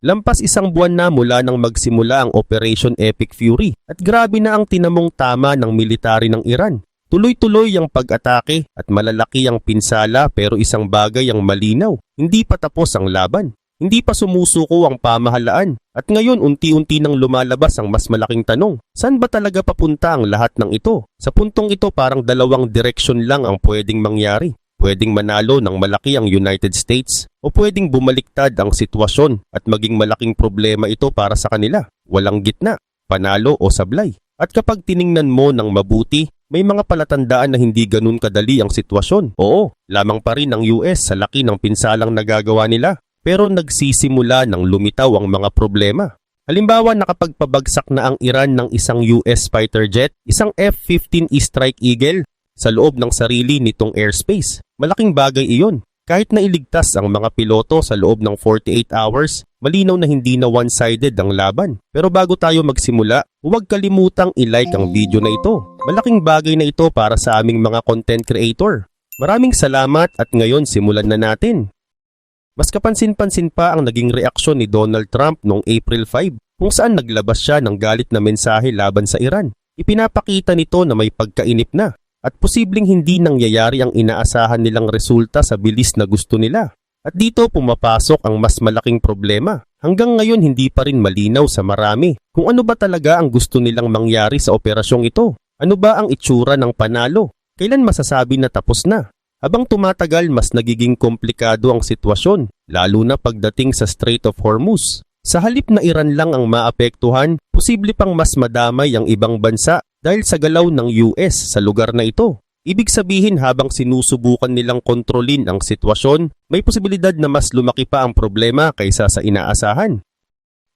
Lampas isang buwan na mula nang magsimula ang Operation Epic Fury at grabe na ang tinamong tama ng military ng Iran. Tuloy-tuloy ang pag-atake at malalaki ang pinsala pero isang bagay ang malinaw, hindi pa tapos ang laban. Hindi pa sumusuko ang pamahalaan at ngayon unti-unti nang lumalabas ang mas malaking tanong. Saan ba talaga papunta ang lahat ng ito? Sa puntong ito parang dalawang direksyon lang ang pwedeng mangyari. Pwedeng manalo ng malaki ang United States o pwedeng bumaliktad ang sitwasyon at maging malaking problema ito para sa kanila. Walang gitna, panalo o sablay. At kapag tiningnan mo ng mabuti, may mga palatandaan na hindi ganun kadali ang sitwasyon. Oo, lamang pa rin ang US sa laki ng pinsalang nagagawa nila. Pero nagsisimula ng lumitaw ang mga problema. Halimbawa, nakapagpabagsak na ang Iran ng isang US fighter jet, isang F-15E Strike Eagle, sa loob ng sarili nitong airspace. Malaking bagay iyon. Kahit na iligtas ang mga piloto sa loob ng 48 hours, malinaw na hindi na one-sided ang laban. Pero bago tayo magsimula, huwag kalimutang i-like ang video na ito. Malaking bagay na ito para sa aming mga content creator. Maraming salamat at ngayon simulan na natin. Mas kapansin-pansin pa ang naging reaksyon ni Donald Trump noong April 5 kung saan naglabas siya ng galit na mensahe laban sa Iran. Ipinapakita nito na may pagkainip na at posibleng hindi nangyayari ang inaasahan nilang resulta sa bilis na gusto nila. At dito pumapasok ang mas malaking problema. Hanggang ngayon hindi pa rin malinaw sa marami kung ano ba talaga ang gusto nilang mangyari sa operasyong ito. Ano ba ang itsura ng panalo? Kailan masasabi na tapos na? Habang tumatagal mas nagiging komplikado ang sitwasyon, lalo na pagdating sa Strait of Hormuz. Sa halip na Iran lang ang maapektuhan, posible pang mas madamay ang ibang bansa dahil sa galaw ng US sa lugar na ito. Ibig sabihin habang sinusubukan nilang kontrolin ang sitwasyon, may posibilidad na mas lumaki pa ang problema kaysa sa inaasahan.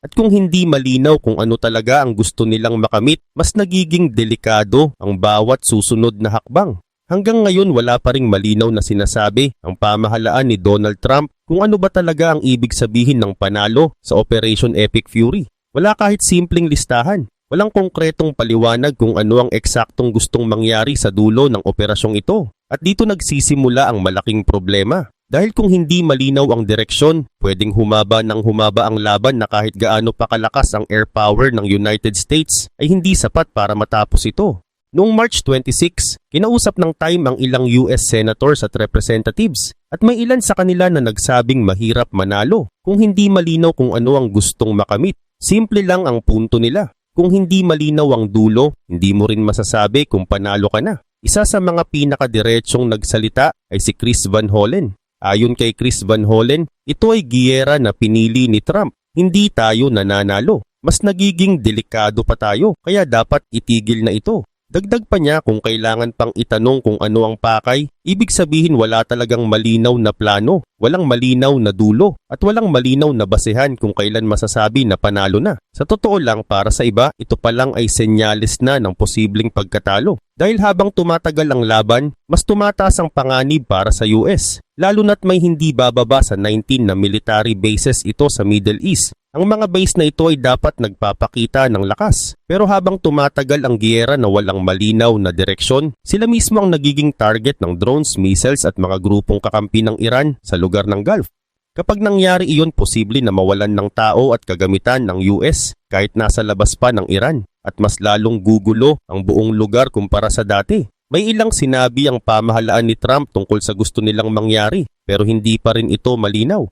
At kung hindi malinaw kung ano talaga ang gusto nilang makamit, mas nagiging delikado ang bawat susunod na hakbang. Hanggang ngayon wala pa ring malinaw na sinasabi ang pamahalaan ni Donald Trump kung ano ba talaga ang ibig sabihin ng panalo sa Operation Epic Fury. Wala kahit simpleng listahan. Walang konkretong paliwanag kung ano ang eksaktong gustong mangyari sa dulo ng operasyong ito. At dito nagsisimula ang malaking problema. Dahil kung hindi malinaw ang direksyon, pwedeng humaba ng humaba ang laban na kahit gaano pa kalakas ang air power ng United States ay hindi sapat para matapos ito. Noong March 26, kinausap ng Time ang ilang US senators at representatives at may ilan sa kanila na nagsabing mahirap manalo kung hindi malinaw kung ano ang gustong makamit. Simple lang ang punto nila. Kung hindi malinaw ang dulo, hindi mo rin masasabi kung panalo ka na. Isa sa mga pinakadiretsyong nagsalita ay si Chris Van Hollen. Ayon kay Chris Van Hollen, ito ay giyera na pinili ni Trump. Hindi tayo nananalo. Mas nagiging delikado pa tayo kaya dapat itigil na ito. Dagdag pa niya kung kailangan pang itanong kung ano ang pakay, ibig sabihin wala talagang malinaw na plano, walang malinaw na dulo, at walang malinaw na basehan kung kailan masasabi na panalo na. Sa totoo lang para sa iba, ito pa lang ay senyales na ng posibleng pagkatalo. Dahil habang tumatagal ang laban, mas tumataas ang panganib para sa US, lalo na't may hindi bababa sa 19 na military bases ito sa Middle East. Ang mga base na ito ay dapat nagpapakita ng lakas. Pero habang tumatagal ang giyera na walang malinaw na direksyon, sila mismo ang nagiging target ng drones, missiles at mga grupong kakampi ng Iran sa lugar ng Gulf. Kapag nangyari iyon, posible na mawalan ng tao at kagamitan ng US kahit nasa labas pa ng Iran at mas lalong gugulo ang buong lugar kumpara sa dati. May ilang sinabi ang pamahalaan ni Trump tungkol sa gusto nilang mangyari pero hindi pa rin ito malinaw.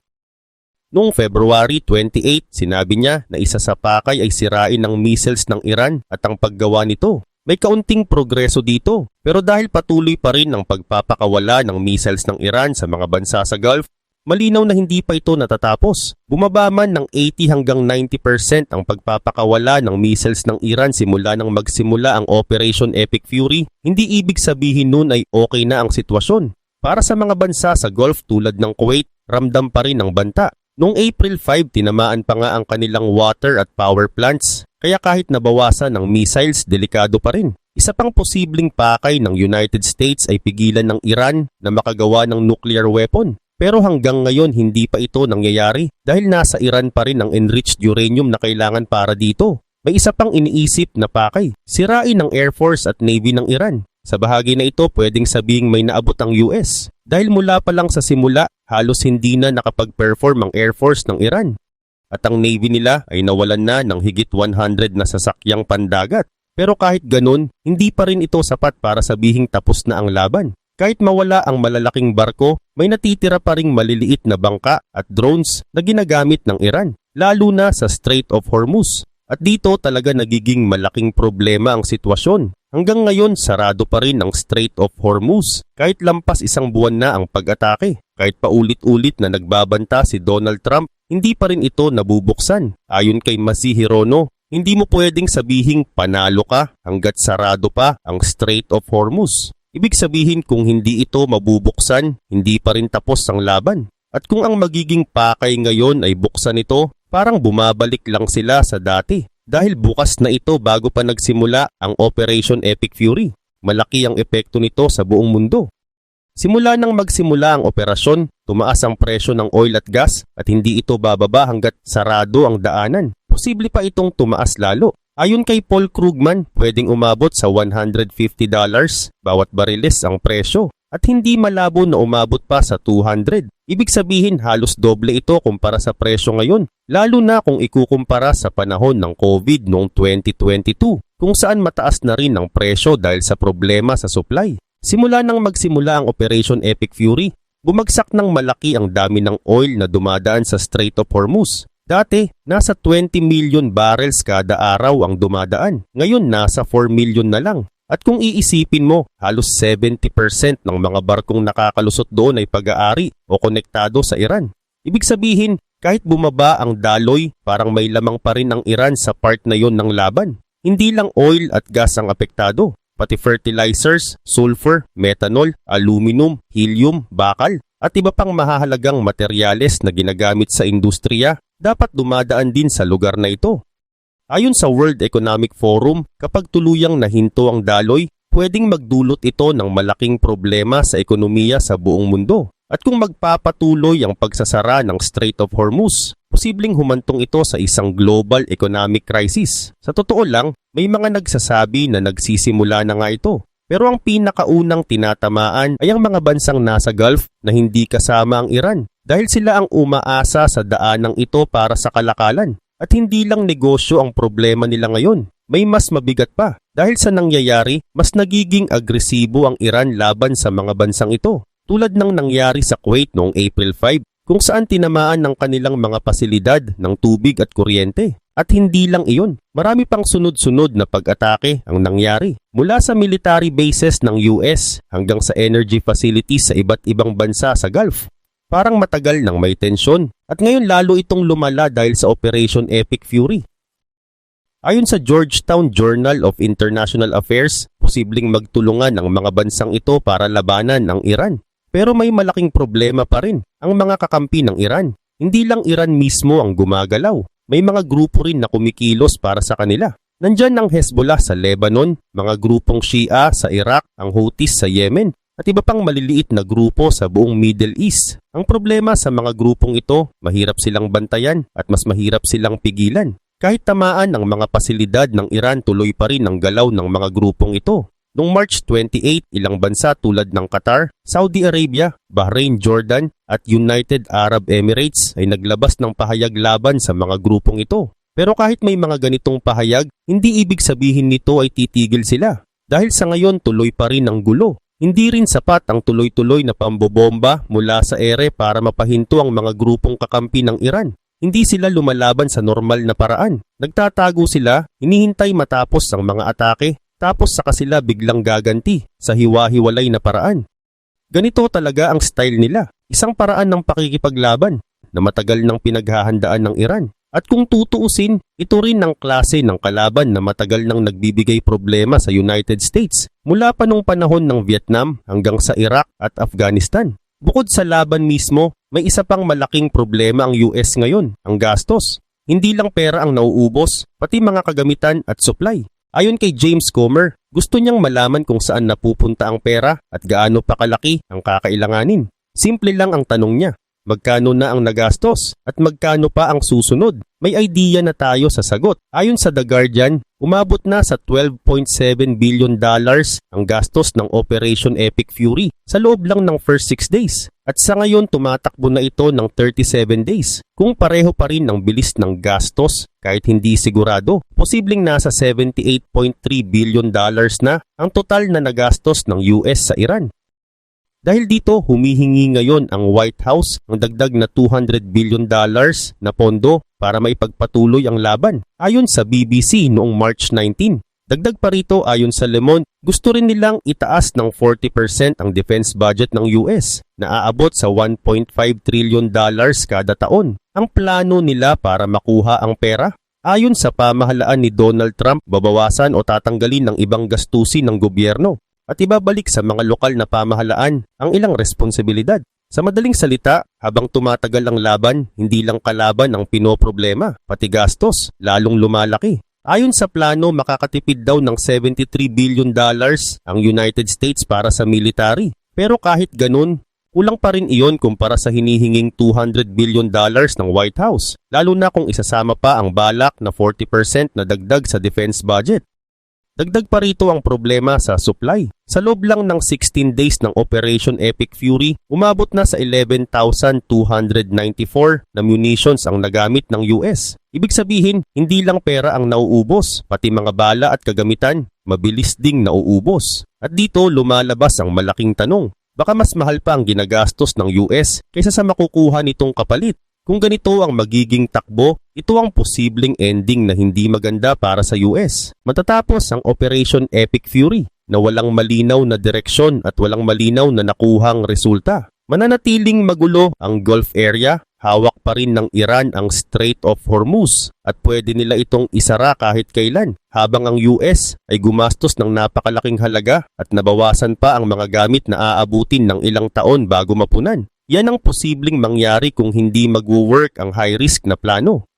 Noong February 28, sinabi niya na isa sa pakay ay sirain ng missiles ng Iran at ang paggawa nito. May kaunting progreso dito, pero dahil patuloy pa rin ang pagpapakawala ng missiles ng Iran sa mga bansa sa Gulf, malinaw na hindi pa ito natatapos. Bumaba man ng 80 hanggang 90% ang pagpapakawala ng missiles ng Iran simula nang magsimula ang Operation Epic Fury, hindi ibig sabihin nun ay okay na ang sitwasyon. Para sa mga bansa sa Gulf tulad ng Kuwait, ramdam pa rin ang banta. Noong April 5, tinamaan pa nga ang kanilang water at power plants, kaya kahit nabawasan ng missiles, delikado pa rin. Isa pang posibleng pakay ng United States ay pigilan ng Iran na makagawa ng nuclear weapon. Pero hanggang ngayon hindi pa ito nangyayari dahil nasa Iran pa rin ang enriched uranium na kailangan para dito. May isa pang iniisip na pakay, sirain ng Air Force at Navy ng Iran. Sa bahagi na ito pwedeng sabing may naabot ang US dahil mula pa lang sa simula halos hindi na nakapag-perform ang Air Force ng Iran. at ang Navy nila ay nawalan na ng higit 100 na sasakyang pandagat. Pero kahit ganun, hindi pa rin ito sapat para sabihing tapos na ang laban. Kahit mawala ang malalaking barko, may natitira pa ring maliliit na bangka at drones na ginagamit ng Iran, lalo na sa Strait of Hormuz. At dito talaga nagiging malaking problema ang sitwasyon. Hanggang ngayon, sarado pa rin ang Strait of Hormuz kahit lampas isang buwan na ang pag-atake. Kahit paulit-ulit na nagbabanta si Donald Trump, hindi pa rin ito nabubuksan. Ayon kay Masih Hirono, hindi mo pwedeng sabihing panalo ka hanggat sarado pa ang Strait of Hormuz. Ibig sabihin kung hindi ito mabubuksan, hindi pa rin tapos ang laban. At kung ang magiging pakay ngayon ay buksan ito, parang bumabalik lang sila sa dati. Dahil bukas na ito bago pa nagsimula ang Operation Epic Fury. Malaki ang epekto nito sa buong mundo. Simula nang magsimula ang operasyon, tumaas ang presyo ng oil at gas at hindi ito bababa hanggat sarado ang daanan. Posible pa itong tumaas lalo. Ayon kay Paul Krugman, pwedeng umabot sa $150 bawat bariles ang presyo at hindi malabo na umabot pa sa 200. Ibig sabihin halos doble ito kumpara sa presyo ngayon, lalo na kung ikukumpara sa panahon ng COVID noong 2022 kung saan mataas na rin ang presyo dahil sa problema sa supply. Simula nang magsimula ang Operation Epic Fury, bumagsak ng malaki ang dami ng oil na dumadaan sa Strait of Hormuz. Dati, nasa 20 million barrels kada araw ang dumadaan. Ngayon, nasa 4 million na lang. At kung iisipin mo, halos 70% ng mga barkong nakakalusot doon ay pag-aari o konektado sa Iran. Ibig sabihin, kahit bumaba ang daloy, parang may lamang pa rin ang Iran sa part na yon ng laban. Hindi lang oil at gas ang apektado. Pati fertilizers, sulfur, methanol, aluminum, helium, bakal, at iba pang mahahalagang materyales na ginagamit sa industriya dapat dumadaan din sa lugar na ito. Ayon sa World Economic Forum, kapag tuluyang nahinto ang daloy, pwedeng magdulot ito ng malaking problema sa ekonomiya sa buong mundo. At kung magpapatuloy ang pagsasara ng Strait of Hormuz, posibleng humantong ito sa isang global economic crisis. Sa totoo lang, may mga nagsasabi na nagsisimula na nga ito. Pero ang pinakaunang tinatamaan ay ang mga bansang nasa Gulf na hindi kasama ang Iran dahil sila ang umaasa sa daanang ito para sa kalakalan. At hindi lang negosyo ang problema nila ngayon. May mas mabigat pa. Dahil sa nangyayari, mas nagiging agresibo ang Iran laban sa mga bansang ito. Tulad ng nangyari sa Kuwait noong April 5 kung saan tinamaan ng kanilang mga pasilidad ng tubig at kuryente. At hindi lang iyon, marami pang sunod-sunod na pag-atake ang nangyari. Mula sa military bases ng US hanggang sa energy facilities sa iba't ibang bansa sa Gulf. Parang matagal nang may tensyon at ngayon lalo itong lumala dahil sa Operation Epic Fury. Ayon sa Georgetown Journal of International Affairs, posibleng magtulungan ang mga bansang ito para labanan ang Iran. Pero may malaking problema pa rin ang mga kakampi ng Iran. Hindi lang Iran mismo ang gumagalaw. May mga grupo rin na kumikilos para sa kanila. Nandyan ang Hezbollah sa Lebanon, mga grupong Shia sa Iraq, ang Houthis sa Yemen, at iba pang maliliit na grupo sa buong Middle East. Ang problema sa mga grupong ito, mahirap silang bantayan at mas mahirap silang pigilan. Kahit tamaan ang mga pasilidad ng Iran, tuloy pa rin ang galaw ng mga grupong ito. Noong March 28, ilang bansa tulad ng Qatar, Saudi Arabia, Bahrain, Jordan at United Arab Emirates ay naglabas ng pahayag laban sa mga grupong ito. Pero kahit may mga ganitong pahayag, hindi ibig sabihin nito ay titigil sila. Dahil sa ngayon tuloy pa rin ang gulo. Hindi rin sapat ang tuloy-tuloy na pambobomba mula sa ere para mapahinto ang mga grupong kakampi ng Iran. Hindi sila lumalaban sa normal na paraan. Nagtatago sila, hinihintay matapos ang mga atake. Tapos saka sila biglang gaganti sa hiwa-hiwalay na paraan. Ganito talaga ang style nila, isang paraan ng pakikipaglaban na matagal nang pinaghahandaan ng Iran. At kung tutuusin, ito rin ang klase ng kalaban na matagal nang nagbibigay problema sa United States mula pa nung panahon ng Vietnam hanggang sa Iraq at Afghanistan. Bukod sa laban mismo, may isa pang malaking problema ang US ngayon, ang gastos. Hindi lang pera ang nauubos, pati mga kagamitan at supply. Ayon kay James Comer, gusto niyang malaman kung saan napupunta ang pera at gaano pa kalaki ang kakailanganin. Simple lang ang tanong niya, magkano na ang nagastos at magkano pa ang susunod? May idea na tayo sa sagot. Ayon sa The Guardian, umabot na sa $12.7 billion ang gastos ng Operation Epic Fury sa loob lang ng first 6 days. At sa ngayon tumatakbo na ito ng 37 days. Kung pareho pa rin ang bilis ng gastos kahit hindi sigurado, posibleng nasa $78.3 billion na ang total na nagastos ng US sa Iran. Dahil dito, humihingi ngayon ang White House ng dagdag na $200 billion na pondo para maipagpatuloy ang laban. Ayon sa BBC noong March 19. Dagdag pa rito ayon sa Le Monde, gusto rin nilang itaas ng 40% ang defense budget ng US na aabot sa $1.5 trillion kada taon. Ang plano nila para makuha ang pera? Ayon sa pamahalaan ni Donald Trump, babawasan o tatanggalin ng ibang gastusin ng gobyerno at ibabalik sa mga lokal na pamahalaan ang ilang responsibilidad. Sa madaling salita, habang tumatagal ang laban, hindi lang kalaban ang pinoproblema, pati gastos, lalong lumalaki. Ayon sa plano, makakatipid daw ng $73 billion ang United States para sa military. Pero kahit ganun, kulang pa rin iyon kumpara sa hinihinging $200 billion ng White House, lalo na kung isasama pa ang balak na 40% na dagdag sa defense budget. Dagdag pa rito ang problema sa supply. Sa loob lang ng 16 days ng Operation Epic Fury, umabot na sa 11,294 na munitions ang nagamit ng US. Ibig sabihin, hindi lang pera ang nauubos, pati mga bala at kagamitan, mabilis ding nauubos. At dito lumalabas ang malaking tanong, baka mas mahal pa ang ginagastos ng US kaysa sa makukuha nitong kapalit. Kung ganito ang magiging takbo, ito ang posibleng ending na hindi maganda para sa US. Matatapos ang Operation Epic Fury na walang malinaw na direksyon at walang malinaw na nakuhang resulta. Mananatiling magulo ang Gulf area, hawak pa rin ng Iran ang Strait of Hormuz at pwede nila itong isara kahit kailan habang ang US ay gumastos ng napakalaking halaga at nabawasan pa ang mga gamit na aabutin ng ilang taon bago mapunan. Yan ang posibleng mangyari kung hindi mag-work ang high-risk na plano.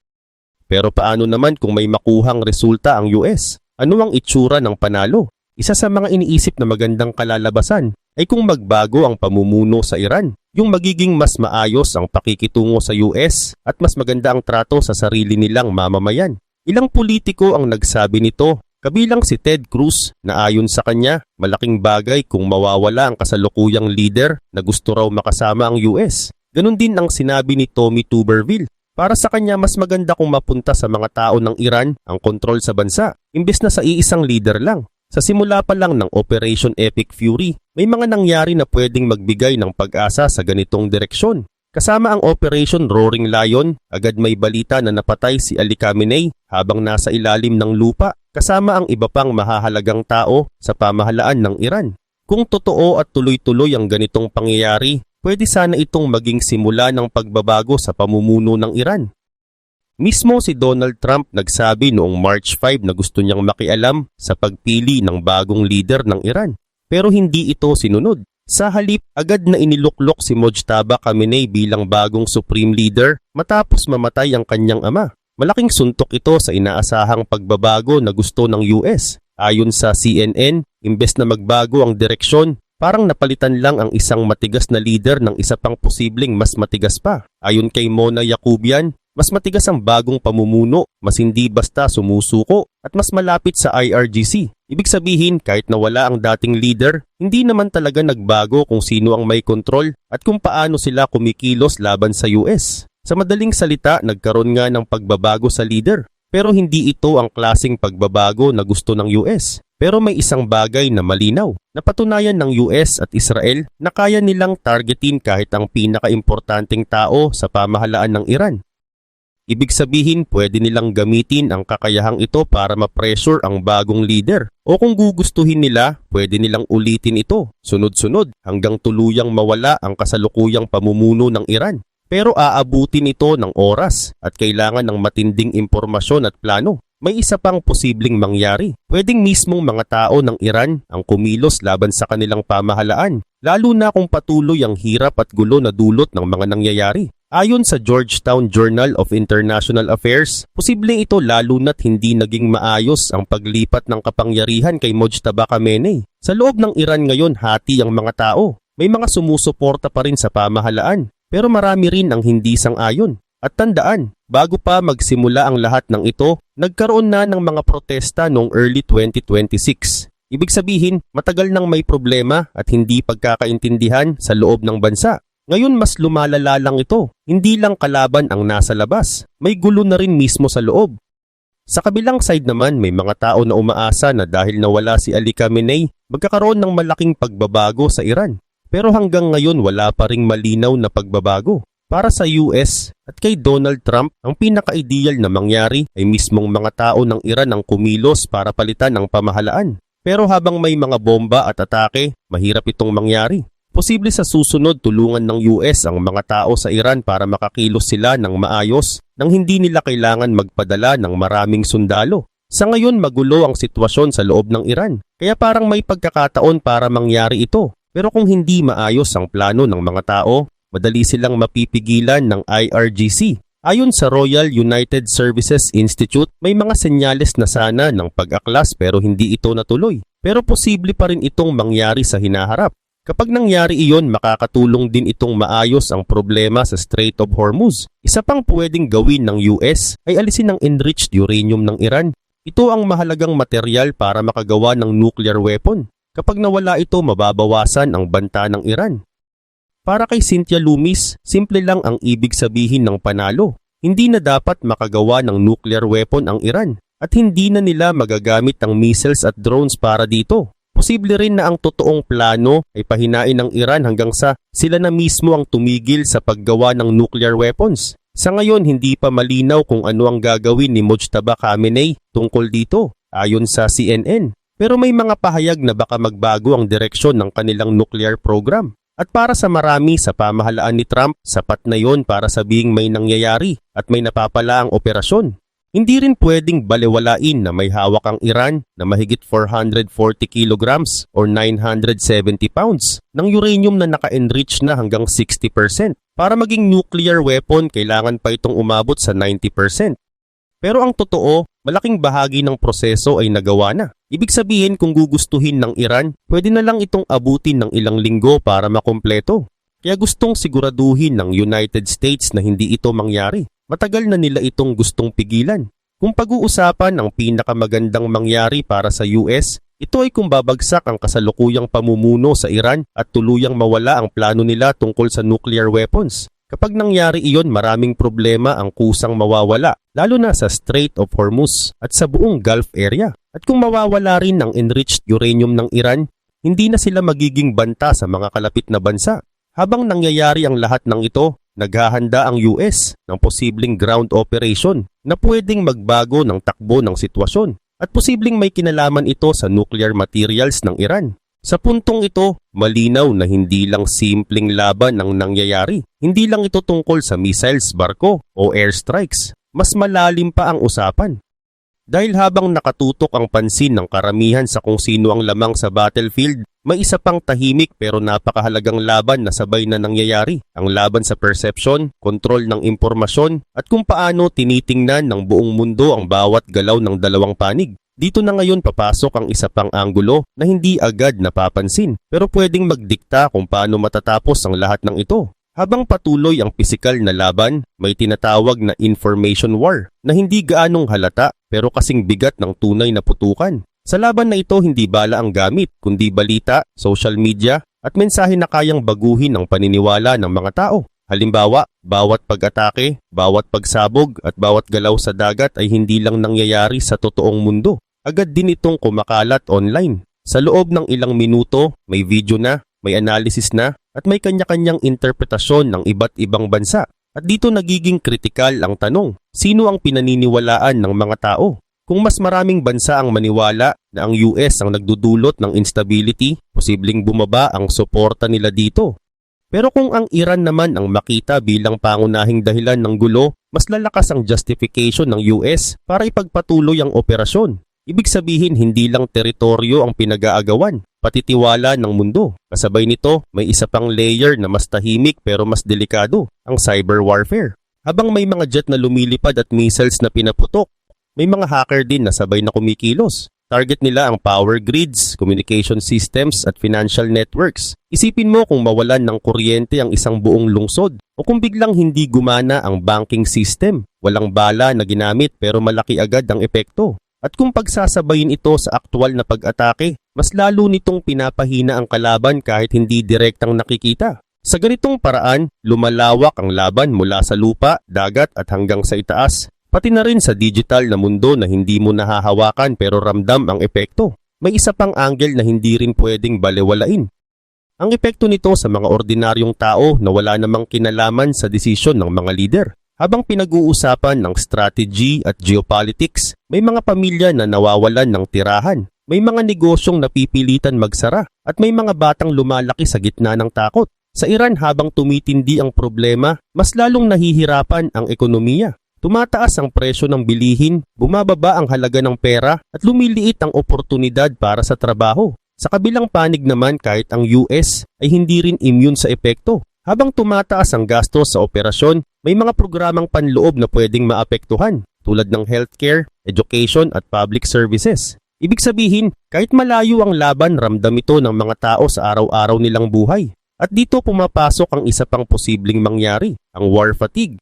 Pero paano naman kung may makuhang resulta ang US? Ano ang itsura ng panalo? Isa sa mga iniisip na magandang kalalabasan ay kung magbago ang pamumuno sa Iran, yung magiging mas maayos ang pakikitungo sa US at mas maganda ang trato sa sarili nilang mamamayan. Ilang politiko ang nagsabi nito, kabilang si Ted Cruz na ayon sa kanya, malaking bagay kung mawawala ang kasalukuyang leader na gusto raw makasama ang US. Ganon din ang sinabi ni Tommy Tuberville. Para sa kanya, mas maganda kung mapunta sa mga tao ng Iran ang kontrol sa bansa, imbes na sa iisang leader lang. Sa simula pa lang ng Operation Epic Fury, may mga nangyari na pwedeng magbigay ng pag-asa sa ganitong direksyon. Kasama ang Operation Roaring Lion, agad may balita na napatay si Ali Khamenei habang nasa ilalim ng lupa, kasama ang iba pang mahahalagang tao sa pamahalaan ng Iran. Kung totoo at tuloy-tuloy ang ganitong pangyayari, pwede sana itong maging simula ng pagbabago sa pamumuno ng Iran. Mismo si Donald Trump nagsabi noong March 5 na gusto niyang makialam sa pagpili ng bagong leader ng Iran. Pero hindi ito sinunod. Sa halip, agad na iniluklok si Mojtaba Khamenei bilang bagong supreme leader matapos mamatay ang kanyang ama. Malaking suntok ito sa inaasahang pagbabago na gusto ng US. Ayon sa CNN, imbes na magbago ang direksyon, parang napalitan lang ang isang matigas na leader ng isa pang posibleng mas matigas pa. Ayon kay Mona Yacoubian, mas matigas ang bagong pamumuno, mas hindi basta sumusuko at mas malapit sa IRGC. Ibig sabihin, kahit na wala ang dating leader, hindi naman talaga nagbago kung sino ang may kontrol at kung paano sila kumikilos laban sa US. Sa madaling salita, nagkaroon nga ng pagbabago sa leader. Pero hindi ito ang klaseng pagbabago na gusto ng US. Pero may isang bagay na malinaw. Napatunayan ng US at Israel na kaya nilang targetin kahit ang pinakaimportanteng tao sa pamahalaan ng Iran. Ibig sabihin, pwede nilang gamitin ang kakayahang ito para ma-pressure ang bagong leader. O kung gugustuhin nila, pwede nilang ulitin ito, sunod-sunod, hanggang tuluyang mawala ang kasalukuyang pamumuno ng Iran. Pero aabutin ito ng oras at kailangan ng matinding impormasyon at plano. May isa pang posibleng mangyari. Pwedeng mismong mga tao ng Iran ang kumilos laban sa kanilang pamahalaan, lalo na kung patuloy ang hirap at gulo na dulot ng mga nangyayari. Ayon sa Georgetown Journal of International Affairs, posibleng ito lalo na't hindi naging maayos ang paglipat ng kapangyarihan kay Mojtaba Khamenei. Sa loob ng Iran ngayon, hati ang mga tao. May mga sumusuporta pa rin sa pamahalaan, pero marami rin ang hindi sang-ayon. At tandaan, bago pa magsimula ang lahat ng ito, nagkaroon na ng mga protesta noong early 2026. Ibig sabihin, matagal nang may problema at hindi pagkakaintindihan sa loob ng bansa. Ngayon mas lumalala lang ito. Hindi lang kalaban ang nasa labas, may gulo na rin mismo sa loob. Sa kabilang side naman, may mga tao na umaasa na dahil nawala si Ali Khamenei, magkakaroon ng malaking pagbabago sa Iran. Pero hanggang ngayon wala pa ring malinaw na pagbabago. Para sa US at kay Donald Trump, ang pinaka-ideal na mangyari ay mismong mga tao ng Iran ang kumilos para palitan ang pamahalaan. Pero habang may mga bomba at atake, mahirap itong mangyari. Posible sa susunod tulungan ng US ang mga tao sa Iran para makakilos sila ng maayos nang hindi nila kailangan magpadala ng maraming sundalo. Sa ngayon magulo ang sitwasyon sa loob ng Iran, kaya parang may pagkakataon para mangyari ito. Pero kung hindi maayos ang plano ng mga tao, madali silang mapipigilan ng IRGC. Ayon sa Royal United Services Institute, may mga senyales na sana ng pag-aklas pero hindi ito natuloy. Pero posible pa rin itong mangyari sa hinaharap. Kapag nangyari iyon, makakatulong din itong maayos ang problema sa Strait of Hormuz. Isa pang pwedeng gawin ng US ay alisin ang enriched uranium ng Iran. Ito ang mahalagang material para makagawa ng nuclear weapon. Kapag nawala ito, mababawasan ang banta ng Iran. Para kay Cynthia Loomis, simple lang ang ibig sabihin ng panalo. Hindi na dapat makagawa ng nuclear weapon ang Iran at hindi na nila magagamit ang missiles at drones para dito. Posible rin na ang totoong plano ay pahinain ng Iran hanggang sa sila na mismo ang tumigil sa paggawa ng nuclear weapons. Sa ngayon, hindi pa malinaw kung ano ang gagawin ni Mojtaba Khamenei tungkol dito, ayon sa CNN. Pero may mga pahayag na baka magbago ang direksyon ng kanilang nuclear program. At para sa marami sa pamahalaan ni Trump, sapat na yon para sabihing may nangyayari at may napapala ang operasyon. Hindi rin pwedeng balewalain na may hawak ang Iran na mahigit 440 kilograms or 970 pounds ng uranium na naka-enrich na hanggang 60%. Para maging nuclear weapon, kailangan pa itong umabot sa 90%. Pero ang totoo, malaking bahagi ng proseso ay nagawa na. Ibig sabihin kung gugustuhin ng Iran, pwede na lang itong abutin ng ilang linggo para makumpleto. Kaya gustong siguraduhin ng United States na hindi ito mangyari. Matagal na nila itong gustong pigilan. Kung pag-uusapan ang pinakamagandang mangyari para sa US, ito ay kung babagsak ang kasalukuyang pamumuno sa Iran at tuluyang mawala ang plano nila tungkol sa nuclear weapons. Kapag nangyari iyon, maraming problema ang kusang mawawala, lalo na sa Strait of Hormuz at sa buong Gulf area. At kung mawawala rin ang enriched uranium ng Iran, hindi na sila magiging banta sa mga kalapit na bansa. Habang nangyayari ang lahat ng ito, naghahanda ang US ng posibleng ground operation na pwedeng magbago ng takbo ng sitwasyon at posibleng may kinalaman ito sa nuclear materials ng Iran. Sa puntong ito, malinaw na hindi lang simpleng laban ang nangyayari. Hindi lang ito tungkol sa missiles, barko o airstrikes. Mas malalim pa ang usapan. Dahil habang nakatutok ang pansin ng karamihan sa kung sino ang lamang sa battlefield, may isa pang tahimik pero napakahalagang laban na sabay na nangyayari. Ang laban sa perception, kontrol ng impormasyon, at kung paano tinitingnan ng buong mundo ang bawat galaw ng dalawang panig. Dito na ngayon papasok ang isa pang anggulo na hindi agad napapansin pero pwedeng magdikta kung paano matatapos ang lahat ng ito. Habang patuloy ang pisikal na laban, may tinatawag na information war na hindi gaanong halata pero kasing bigat ng tunay na putukan. Sa laban na ito hindi bala ang gamit kundi balita, social media at mensahe na kayang baguhin ang paniniwala ng mga tao. Halimbawa, bawat pag-atake, bawat pagsabog at bawat galaw sa dagat ay hindi lang nangyayari sa totoong mundo. Agad din itong kumakalat online. Sa loob ng ilang minuto, may video na, may analysis na, at may kanya-kanyang interpretasyon ng iba't ibang bansa. At dito nagiging kritikal ang tanong, sino ang pinaniniwalaan ng mga tao? Kung mas maraming bansa ang maniwala na ang US ang nagdudulot ng instability, posibleng bumaba ang suporta nila dito. Pero kung ang Iran naman ang makita bilang pangunahing dahilan ng gulo, mas lalakas ang justification ng US para ipagpatuloy ang operasyon. Ibig sabihin hindi lang teritoryo ang pinag-aagawan, pati tiwala ng mundo. Kasabay nito, may isa pang layer na mas tahimik pero mas delikado, ang cyber warfare. Habang may mga jet na lumilipad at missiles na pinaputok, may mga hacker din na sabay na kumikilos. Target nila ang power grids, communication systems at financial networks. Isipin mo kung mawalan ng kuryente ang isang buong lungsod o kung biglang hindi gumana ang banking system. Walang bala na ginamit pero malaki agad ang epekto. At kung pagsasabayin ito sa aktwal na pag-atake, mas lalo nitong pinapahina ang kalaban kahit hindi direktang nakikita. Sa ganitong paraan, lumalawak ang laban mula sa lupa, dagat at hanggang sa itaas, pati na rin sa digital na mundo na hindi mo nahahawakan pero ramdam ang epekto. May isa pang angle na hindi rin pwedeng balewalain. Ang epekto nito sa mga ordinaryong tao na wala namang kinalaman sa desisyon ng mga lider. Habang pinag-uusapan ng strategy at geopolitics, may mga pamilya na nawawalan ng tirahan, may mga negosyong napipilitan magsara, at may mga batang lumalaki sa gitna ng takot. Sa Iran, habang tumitindi ang problema, mas lalong nahihirapan ang ekonomiya. Tumataas ang presyo ng bilihin, bumababa ang halaga ng pera, at lumiliit ang oportunidad para sa trabaho. Sa kabilang panig naman, kahit ang US ay hindi rin immune sa epekto. Habang tumataas ang gastos sa operasyon, may mga programang panloob na pwedeng maapektuhan tulad ng healthcare, education at public services. Ibig sabihin, kahit malayo ang laban, ramdam ito ng mga tao sa araw-araw nilang buhay. At dito pumapasok ang isa pang posibleng mangyari, ang war fatigue.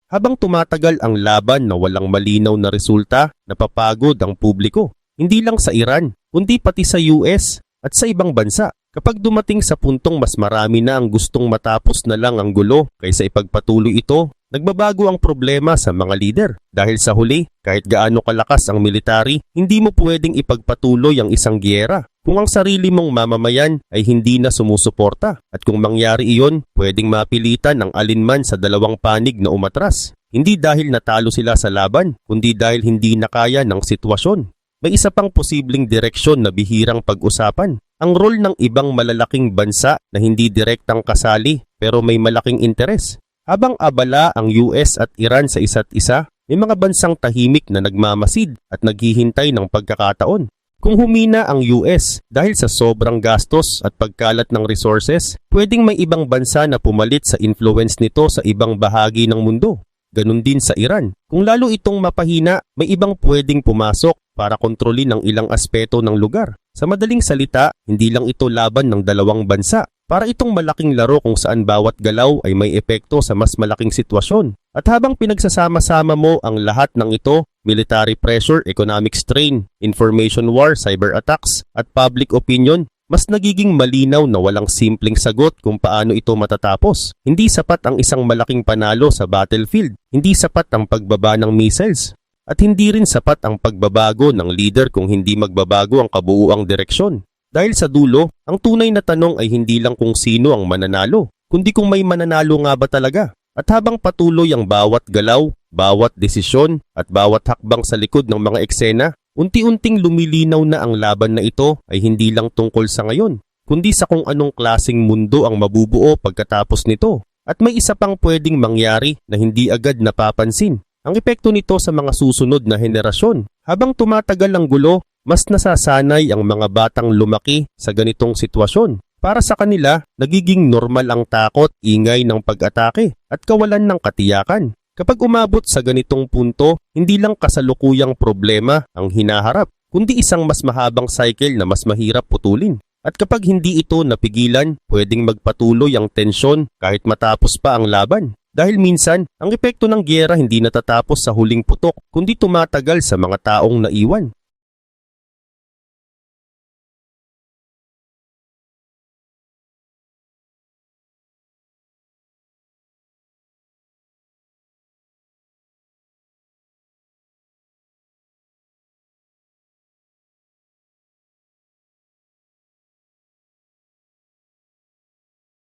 Habang tumatagal ang laban na walang malinaw na resulta, napapagod ang publiko. Hindi lang sa Iran, kundi pati sa US at sa ibang bansa. Kapag dumating sa puntong mas marami na ang gustong matapos na lang ang gulo kaysa ipagpatuloy ito, nagbabago ang problema sa mga lider. Dahil sa huli, kahit gaano kalakas ang military, hindi mo pwedeng ipagpatuloy ang isang giyera kung ang sarili mong mamamayan ay hindi na sumusuporta. At kung mangyari iyon, pwedeng mapilitan ang alinman sa dalawang panig na umatras. Hindi dahil natalo sila sa laban, kundi dahil hindi na kaya ng sitwasyon. May isa pang posibleng direksyon na bihirang pag-usapan. Ang role ng ibang malalaking bansa na hindi direktang kasali pero may malaking interes. Habang abala ang US at Iran sa isa't isa, may mga bansang tahimik na nagmamasid at naghihintay ng pagkakataon. Kung humina ang US dahil sa sobrang gastos at pagkalat ng resources, pwedeng may ibang bansa na pumalit sa influence nito sa ibang bahagi ng mundo. Ganun din sa Iran. Kung lalo itong mapahina, may ibang pwedeng pumasok para kontrolin ang ilang aspeto ng lugar. Sa madaling salita, hindi lang ito laban ng dalawang bansa. Para itong malaking laro kung saan bawat galaw ay may epekto sa mas malaking sitwasyon. At habang pinagsasama-sama mo ang lahat ng ito, military pressure, economic strain, information war, cyber attacks, at public opinion, mas nagiging malinaw na walang simpleng sagot kung paano ito matatapos. Hindi sapat ang isang malaking panalo sa battlefield. Hindi sapat ang pagbaba ng missiles. At hindi rin sapat ang pagbabago ng leader kung hindi magbabago ang kabuuang direksyon. Dahil sa dulo, ang tunay na tanong ay hindi lang kung sino ang mananalo, kundi kung may mananalo nga ba talaga. At habang patuloy ang bawat galaw, bawat desisyon, at bawat hakbang sa likod ng mga eksena, unti-unting lumilinaw na ang laban na ito ay hindi lang tungkol sa ngayon, kundi sa kung anong klaseng mundo ang mabubuo pagkatapos nito. At may isa pang pwedeng mangyari na hindi agad napapansin. Ang epekto nito sa mga susunod na henerasyon. Habang tumatagal ang gulo, mas nasasanay ang mga batang lumaki sa ganitong sitwasyon. Para sa kanila, nagiging normal ang takot, ingay ng pag-atake at kawalan ng katiyakan. Kapag umabot sa ganitong punto, hindi lang kasalukuyang problema ang hinaharap, kundi isang mas mahabang cycle na mas mahirap putulin. At kapag hindi ito napigilan, pwedeng magpatuloy ang tensyon kahit matapos pa ang laban. Dahil minsan, ang epekto ng giyera hindi natatapos sa huling putok, kundi tumatagal sa mga taong naiwan.